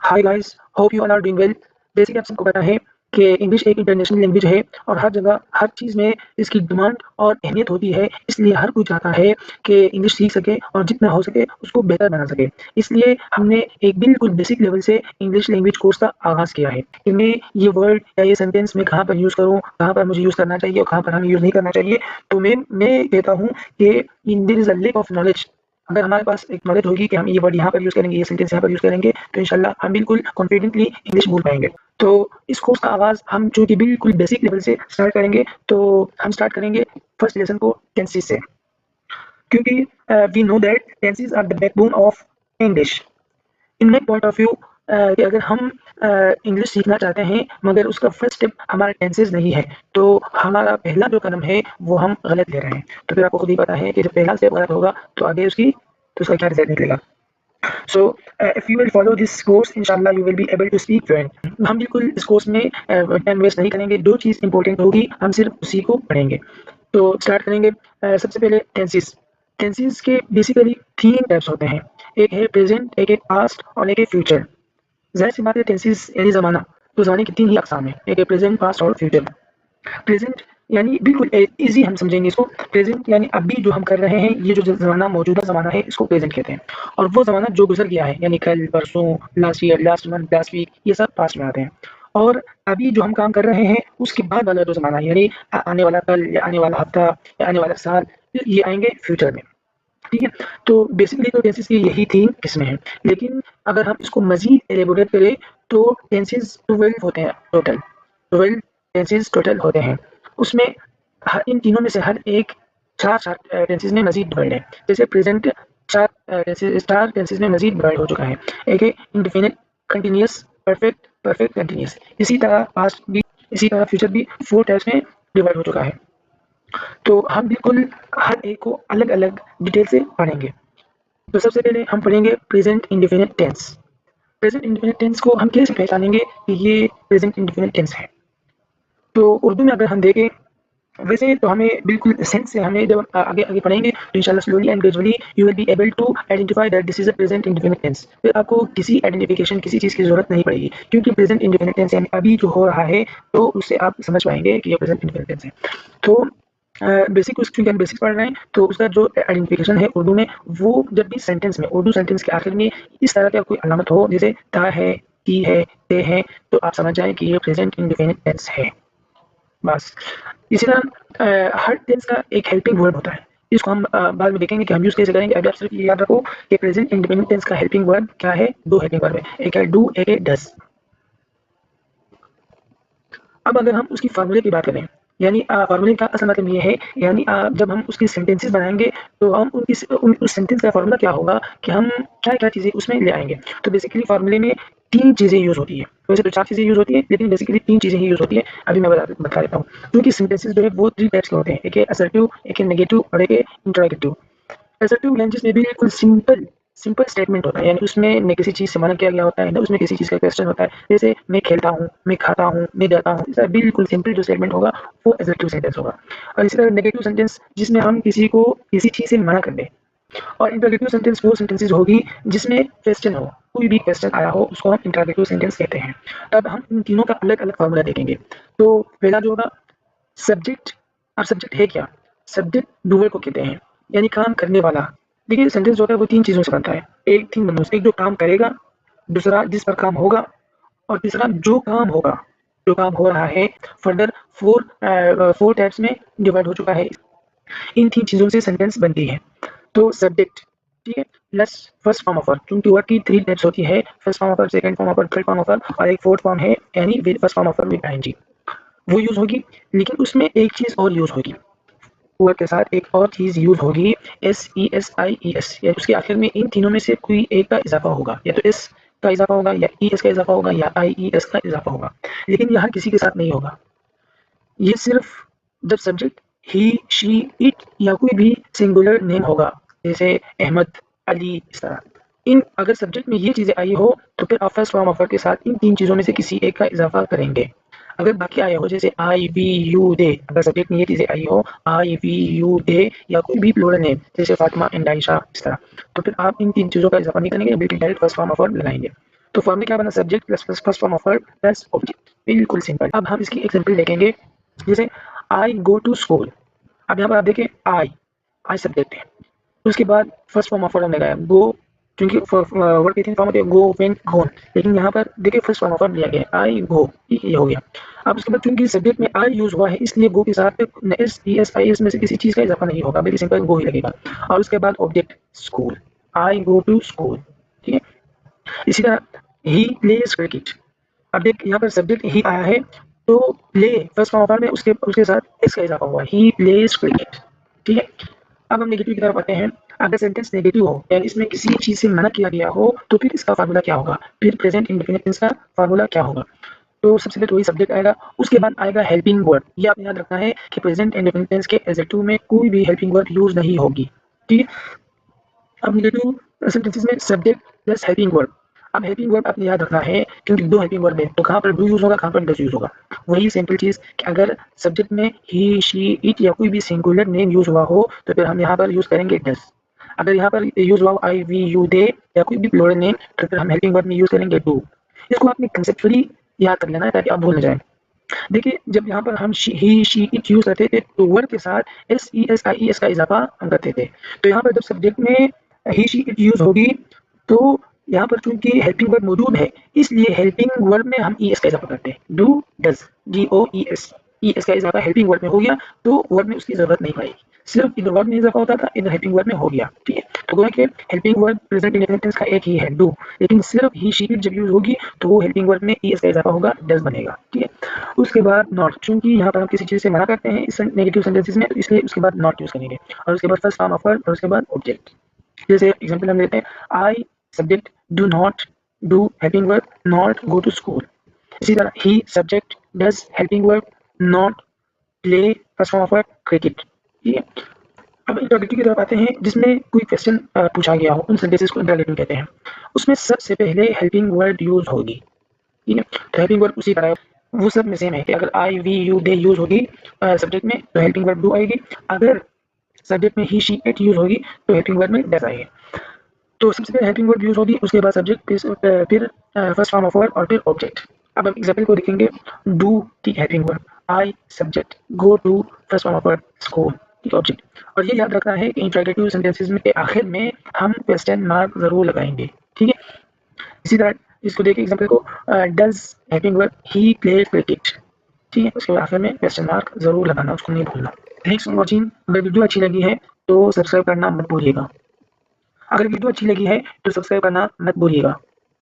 Hi guys, hope you all are doing well. जैसे कि आप सबको पता है कि इंग्लिश एक इंटरनेशनल लैंग्वेज है और हर जगह हर चीज़ में इसकी डिमांड और अहमियत होती है। इसलिए हर कोई चाहता है कि इंग्लिश सीख सके और जितना हो सके उसको बेहतर बना सके। इसलिए हमने एक बिल्कुल बेसिक लेवल से इंग्लिश लैंग्वेज कोर्स का आगाज़ किया है कि मैं ये वर्ड या ये सेंटेंस मैं कहाँ पर यूज़ करूँ, कहाँ पर मुझे यूज़ करना चाहिए और कहाँ पर हमें यूज़ नहीं करना चाहिए। तो मैं कहता हूँ कि in there is a lack of knowledge. अगर हमारे पास एक नॉलेज होगी कि हम ये वर्ड यहाँ पर यूज़ करेंगे, ये सेंटेंस यहाँ पर यूज़ करेंगे, तो इंशाल्लाह हम बिल्कुल कॉन्फिडेंटली इंग्लिश बोल पाएँगे। तो इस कोर्स का आगाज़ हम चूँकि बिल्कुल बेसिक लेवल से स्टार्ट करेंगे, तो हम स्टार्ट करेंगे फर्स्ट लेसन को टेंसेस से, क्योंकि we know that tenses are the backbone of English. In my point of view कि अगर हम इंग्लिश सीखना चाहते हैं मगर उसका फर्स्ट स्टेप हमारा टेंसेस नहीं है, तो हमारा पहला जो कदम है वो हम गलत ले रहे हैं। तो फिर आपको खुद ही पता है कि जब पहला स्टेप गलत होगा तो आगे उसका क्या रिजल्ट निकलेगा। So if you will follow this course इंशाल्लाह you will be able to speak fluent. हम बिल्कुल इस कोर्स में टाइम वेस्ट नहीं करेंगे। दो चीज़ इंपॉर्टेंट होगी, हम सिर्फ उसी को पढ़ेंगे। तो स्टार्ट करेंगे। सबसे पहले टेंसेस। टेंसेस के बेसिकली 3 टाइप्स होते हैं। एक है प्रेजेंट, एक है पास्ट और एक है फ्यूचर। ज़ाहिर-सी बात है टेंसेस यानी ज़माना, तो ज़माने की 3 ही अक़साम हैं। एक है प्रेजेंट, पास्ट और फ्यूचर। प्रेजेंट यानी बिल्कुल ईज़ी हम समझेंगे इसको। प्रेजेंट यानी अभी जो हम कर रहे हैं, ये जो ज़माना मौजूदा ज़माना है, इसको प्रेजेंट कहते हैं। और वो ज़माना जो गुज़र गया है, यानी कल, परसों, last year, last month, last week, ये सब पास्ट में आते हैं। और अभी जो हम काम कर रहे हैं, उसके बाद वाला जो ज़माना है, यानी आने वाला कल या आने वाला हफ्ता या आने वाला साल, ये आएँगे फ्यूचर में। ठीक है? तो बेसिकली तो टेंसेस की यही 3 किस्में हैं। लेकिन अगर हम इसको मज़ीद एलेबोरेट करें, तो टेंसेस 12 होते हैं टोटल। 12 टेंसेस टोटल होते हैं। उसमें इन तीनों में से हर एक 4-4 टेंसेस में मज़ीद डिवाइड है। जैसे प्रेज़ेंट 4 टेंसेस में मज़ीद डिवाइड हो चुका है। एक है indefinite, continuous, perfect, perfect continuous. इसी तरह पास्ट भी, इसी तरह फ्यूचर भी 4 टाइप्स में डिवाइड हो चुका है। तो हम बिल्कुल हर एक को अलग-अलग डिटेल से पढ़ेंगे। तो सबसे पहले हम पढ़ेंगे present indefinite tense. Present indefinite tense को हम कैसे पहचानेंगे कि ये प्रेज़ेंट इंडेफिनिट टेंस है? तो उर्दू में अगर हम देखें, वैसे तो हमें बिल्कुल सेंस से हमें जब आगे पढ़ेंगे तो इंशाल्लाह slowly and gradually you will be able to identify that this is a present indefinite tense. फिर आपको किसी आइडेंटिफिकेशन, किसी चीज़ की ज़रूरत नहीं पड़ेगी, क्योंकि प्रेज़ेंट इंडेफिनिट टेंस यानी अभी जो हो रहा है, तो उससे आप समझ पाएँगे कि ये प्रेज़ेंट इंडेफिनिट टेंस है। तो बेसिक क्योंकि हम बेसिक पढ़ रहे हैं, तो उसका जो आइडेंटिफिकेशन है उर्दू में, वो जब भी सेंटेंस में, उर्दू सेंटेंस के आखिर में इस तरह का कोई अलामत हो, जैसे था है, की है, ते है, तो आप समझ जाएँ कि ये प्रेज़ेंट इंडेफिनिट टेंस है। बस। इसी तरह हर टेंस का एक हेल्पिंग वर्ब होता है। इसको हम बाद में देखेंगे कि हम यूज़ कैसे करेंगे। अभी आप सिर्फ ये याद रखो कि प्रेज़ेंट इंडेफिनिट टेंस का हेल्पिंग वर्ब क्या है? 2 हेल्पिंग वर्ब है। एक है डू, एक है डज़। अब अगर हम उसकी फ़ॉर्मूले की बात करें, यानी फ़ॉर्मूले का असल मतलब ये है, यानी जब हम उसकी सेंटेंसेस बनाएँगे, तो हम उस सेंटेंस का फ़ॉर्मूला क्या होगा कि हम क्या-क्या चीज़ें उसमें ले आएँगे। तो बेसिकली फ़ॉर्मूले में 3 चीज़ें यूज़ होती हैं। वैसे तो 4 चीज़ें यूज़ होती हैं, लेकिन बेसिकली 3 चीज़ें ही यूज़ होती हैं। अभी मैं बता देता हूँ। क्योंकि सेंटेंसेस जो है वो 3 टाइप्स के होते हैं। एक है असर्टिव, एक है नेगेटिव और एक है इंटरोगेटिव। असर्टिव लैंग्वेज में बिल्कुल सिंपल सिंपल स्टेटमेंट होता है, यानी उसमें न किसी चीज़ से मना किया गया होता है, ना उसमें किसी चीज़ का क्वेश्चन होता है। जैसे मैं खेलता हूँ, मैं खाता हूँ, मैं जाता हूँ, ऐसा बिल्कुल सिंपल जो स्टेटमेंट होगा, वो असर्टिव सेंटेंस होगा। और इसी तरह नेगेटिव सेंटेंस जिसमें हम किसी को किसी चीज़ से मना कर दें। और इंटरोगेटिव सेंटेंस वो सेंटेंसेस होगी जिसमें क्वेश्चन हो, कोई भी क्वेश्चन आया हो, उसको हम इंटरोगेटिव सेंटेंस कहते हैं। अब हम इन तीनों का अलग-अलग फ़ॉर्मूला देखेंगे। तो पहला जो होगा सब्जेक्ट। अब सब्जेक्ट है क्या? सब्जेक्ट डूअर को कहते हैं, यानी काम करने वाला। देखिए सेंटेंस जो होता है वो 3 चीज़ों से बनता है। एक 3 बंदों से, एक जो काम करेगा, दूसरा जिस पर काम होगा और तीसरा जो काम होगा, जो काम हो रहा है। फर्दर 4 टाइप्स में डिवाइड हो चुका है। इन 3 चीज़ों से सेंटेंस बनती है। तो सब्जेक्ट, ठीक है, plus first form of verb, क्योंकि वर्ब की 3 टाइप्स होती है, first form of verb, second form of verb, third form of verb और एक फोर्थ फॉर्म है, यानी with first form of verb with आईएनजी। वो यूज़ होगी, लेकिन उसमें एक चीज़ और यूज़ होगी। वर्ड के साथ एक और चीज़ यूज़ होगी, SESIES, या उसके आखिर में इन तीनों में से कोई एक का इज़ाफ़ा होगा, या तो एस का इज़ाफ़ा होगा या ES का इज़ाफ़ा होगा या IES का इज़ाफ़ा होगा, लेकिन यहाँ किसी के साथ नहीं होगा। ये सिर्फ जब सब्जेक्ट ही, शी, इट या कोई भी सिंगुलर नेम होगा, जैसे अहमद, अली, इस तरह। इन अगर सब्जेक्ट में ये चीज़ें आई हो, तो फिर आप फर्स्ट फॉर्म ऑफ वर्ब के साथ इन 3 चीज़ों में से किसी एक का इज़ाफ़ा करेंगे। अगर बाकी आया हो, जैसे आई, वी, यू, दे, अगर सब्जेक्ट में ये चीज़ें आई हो, आई, वी, यू, दे या कोई भी प्लूरल नेम, जैसे फातिमा एंड आयशा, इस तरह, तो फिर आप इन 3 चीज़ों का इज़ाफ़ा नहीं करेंगे, बल्कि direct first form of verb लगाएँगे। तो फॉर्म में क्या बना, subject plus first form of verb plus object, बिल्कुल सिंपल। अब हम इसकी एग्जांपल देखेंगे, जैसे आई गो टू स्कूल। अब यहाँ पर आप देखें आई सब्जेक्ट है, उसके बाद फर्स्ट फॉर्म ऑफ वर्ब हमने लगाया गो, क्योंकि वर्ड की तीन फॉर्म होती है, गो वेंट गॉन, लेकिन यहाँ पर देखिए फर्स्ट फॉर्म ऑफ वर्ब लिया गया आई गो, ये हो गया। अब उसके बाद चूंकि सब्जेक्ट में आई यूज हुआ है, इसलिए गो के साथ S E S I S में से किसी चीज का इजाफा नहीं होगा, बल्कि सिंपल गो ही लगेगा। और उसके बाद object school, I go to school, ठीक है। इसी तरह ही प्लेज क्रिकेट। अब देख यहाँ पर सब्जेक्ट ही आया है, तो play first form of verb में उसके उसके साथ एस का इजाफा हुआ, ही प्लेज क्रिकेट, ठीक है। अब हम नेगेटिव की तरफ आते हैं। अगर सेंटेंस नेगेटिव हो, यानी इसमें किसी चीज से मना किया गया हो, तो फिर इसका फार्मूला क्या होगा, फिर प्रेजेंट इंडेफिनिट टेंस का फार्मूला क्या होगा। तो सबसे पहले तो वही सब्जेक्ट आएगा, उसके बाद आएगा हेल्पिंग वर्ब। ये आपने याद रखना है कि प्रेजेंट इंडेफिनिट टेंस के एडजेक्टिव में कोई भी हेल्पिंग वर्ब यूज नहीं होगी, ठीक है। अब नेगेटिव सेंटेंसेस में सब्जेक्ट प्लस हेल्पिंग वर्ब। अब हेल्पिंग वर्ब आपने याद रखना है, क्योंकि दो हेल्पिंग वर्ब है, तो कहाँ पर डू यूज होगा, कहाँ पर डज यूज होगा। वही सिंपल चीज कि अगर सब्जेक्ट में ही शी इट या कोई भी सिंगुलर नेम यूज हुआ हो, तो फिर हम यहाँ पर यूज करेंगे डज। अगर यहाँ पर यूज हुआ आई वी यू दे या कोई भी प्लूरल नेम, तो फिर हम हेल्पिंग वर्ब में यूज करेंगे डू। इसको आपने कंसेप्चुअली याद कर लेना है, ताकि आप भूल न जाए। देखिए जब यहाँ पर हम ही शी इट यूज करते थे, तो वर्ड के साथ S E S I E S का इजाफा हम करते थे। तो यहाँ पर जब सब्जेक्ट में ही शी इट यूज होगी, तो यहाँ पर चूंकि हेल्पिंग वर्ब मौजूद है, इसलिए हेल्पिंग वर्ब में हम ई एस का इजाफा करते हैं, do does, G O E S का इजाफा हेल्पिंग वर्ब में हो गया, तो वर्ब में उसकी जरूरत नहीं पड़ेगी। सिर्फ इधर वर्ब में इजाफा होता था, इधर हेल्पिंग वर्ब में हो गया, ठीक है। तो गोया कि helping verb present indefinite tense का एक ही है, डू, लेकिन सिर्फ ही शी इट जब यूज होगी, तो वो हेल्पिंग वर्ब में ई एस का इजाफा होगा, डज बनेगा, ठीक है। उसके बाद नॉट, चूंकि यहाँ पर हम किसी चीज से मना करते हैं इस नेगेटिव सेंटेंसेस में, तो इसलिए उसके बाद नॉट यूज करेंगे। और उसके बाद फर्स्ट फॉर्म ऑफ वर्ब और उसके बाद ऑब्जेक्ट। जैसे एग्जांपल हम लेते हैं, I subject do not, do helping verb, not go to school. इसी तरह ही subject, does helping verb, not play first form of verb, cricket, ठीक है। अब इंटरोगेटिव की तरफ आते हैं, जिसमें कोई क्वेश्चन पूछा गया हो, उन सेंटेंसेस को इंटरोगेटिव कहते हैं। उसमें सबसे पहले हेल्पिंग वर्ड यूज होगी, ठीक है। तो हेल्पिंग वर्ब उसी तरह वो सब में सेम है कि अगर आई वी यू दे यूज होगी सब्जेक्ट में, तो हेल्पिंग वर्ब डू आएगी। अगर सब्जेक्ट में ही शी इट यूज होगी, तो हेल्पिंग वर्ब में डज आएगी। तो सबसे पहले हेल्पिंग वर्ब यूज होगी, उसके बाद सब्जेक्ट, फिर फर्स्ट फॉर्म ऑफ वर्ब और फिर ऑब्जेक्ट। अब हम एग्जांपल को देखेंगे, डू ठीक helping verb, I subject, go to first form of verb, school ठीक ऑब्जेक्ट। और ये याद रखना है कि इंटरोगेटिव सेंटेंसेस में के आखिर में हम क्वेश्चन मार्क जरूर लगाएंगे, ठीक है। इसी तरह इसको देखिए एग्जांपल को, does helping verb he play cricket, ठीक है। उसके बाद आखिर में क्वेश्चन मार्क जरूर लगाना, उसको नहीं भूलना। Thanks for watching. अगर वीडियो अच्छी लगी है तो सब्सक्राइब करना मत भूलिएगा। अगर वीडियो अच्छी लगी है तो सब्सक्राइब करना मत भूलिएगा।